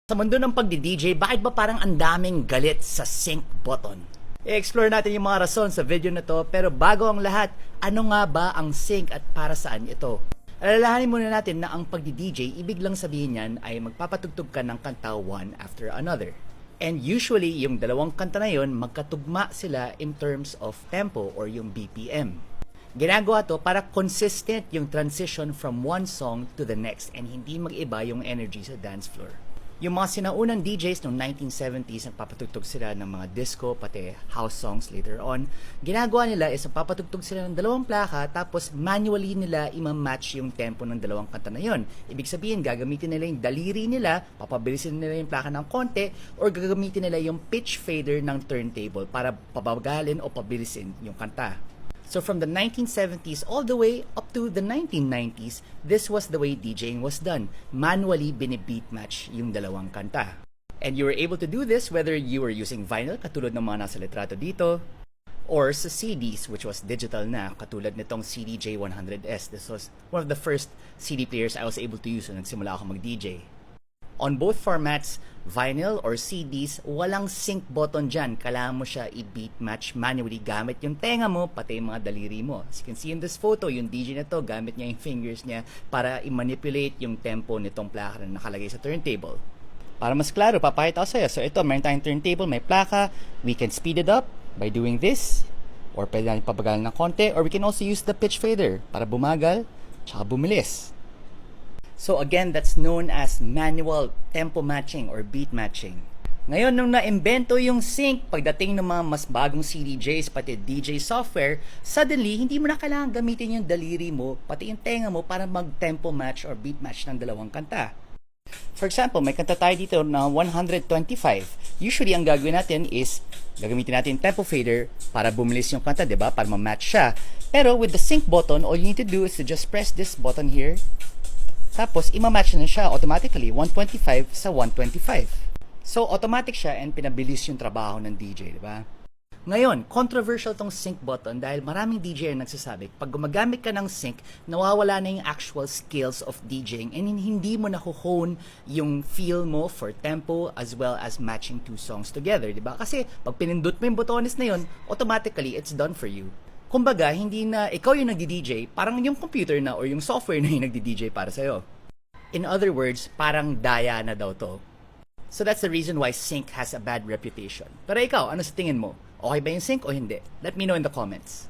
Sa mundo ng pagdi-DJ, bakit ba parang ang daming galit sa sync button? I-explore natin yung mga rason sa video na to, pero bago ang lahat, ano nga ba ang sync at para saan ito? Alalahanin muna natin na ang pagdi-DJ, ibig lang sabihin yan ay magpapatugtog ka ng kanta one after another. And usually, yung dalawang kanta na yun, magkatugma sila in terms of tempo or yung BPM. Ginagawa to para consistent yung transition from one song to the next and hindi mag-iba yung energy sa dance floor. Yung mga sinaunang DJs noong 1970s, nagpapatugtog sila ng mga disco, pati house songs later on. Ginagawa nila is nagpapatugtog sila ng dalawang plaka, tapos manually nila ima-match yung tempo ng dalawang kanta na yun. Ibig sabihin, gagamitin nila yung daliri nila, papabilisin nila yung plaka ng konti, or gagamitin nila yung pitch fader ng turntable para pabagalin o pabilisin yung kanta. So from the 1970s all the way up to the 1990s, this was the way DJing was done. Manually bini-beat match yung dalawang kanta. And you were able to do this whether you were using vinyl, katulad ng mga nasa litrato dito, or sa CDs, which was digital na, katulad nitong CD J100S. This was one of the first CD players I was able to use nung nagsimula ako mag-DJ. On both formats, vinyl or CDs, walang sync button dyan. Kailangan mo siya i-beat match manually gamit yung tenga mo, pati yung mga daliri mo. As you can see in this photo, yung DJ na to, gamit niya yung fingers niya para i-manipulate yung tempo nitong plaka na nakalagay sa turntable. Para mas klaro, papakita ko sa'yo. So ito, meron tayong turntable, may plaka. We can speed it up by doing this, or pwede natin pabagalan ng konti, or we can also use the pitch fader para bumagal, tsaka bumilis. So again, that's known as manual tempo matching or beat matching. Ngayon, nung na-imbento yung sync, pagdating ng mga mas bagong CDJs, pati DJ software, suddenly, hindi mo na kailangan gamitin yung daliri mo, pati yung tenga mo para mag-tempo match or beat match ng dalawang kanta. For example, may kanta tayo dito na 125. Usually, ang gagawin natin is, gagamitin natin tempo fader para bumilis yung kanta, diba? Para ma-match siya. Pero with the sync button, all you need to do is to just press this button here. Tapos, ima-match na siya automatically, 125 sa 125. So, automatic siya and pinabilis yung trabaho ng DJ, di ba? Ngayon, controversial tong sync button dahil maraming DJ ang nagsasabi, pag gumagamit ka ng sync, nawawala na yung actual skills of DJing and hindi mo nakuhone yung feel mo for tempo as well as matching two songs together, di ba? Kasi, pag pinindot mo yung botones na yun, automatically, it's done for you. Kumbaga, hindi na ikaw yung nagdi-DJ, parang yung computer na or yung software na yung nagdi-DJ para sa'yo. In other words, parang daya na daw to. So that's the reason why sync has a bad reputation. Pero ikaw, ano sa tingin mo? Okay ba yung sync o hindi? Let me know in the comments.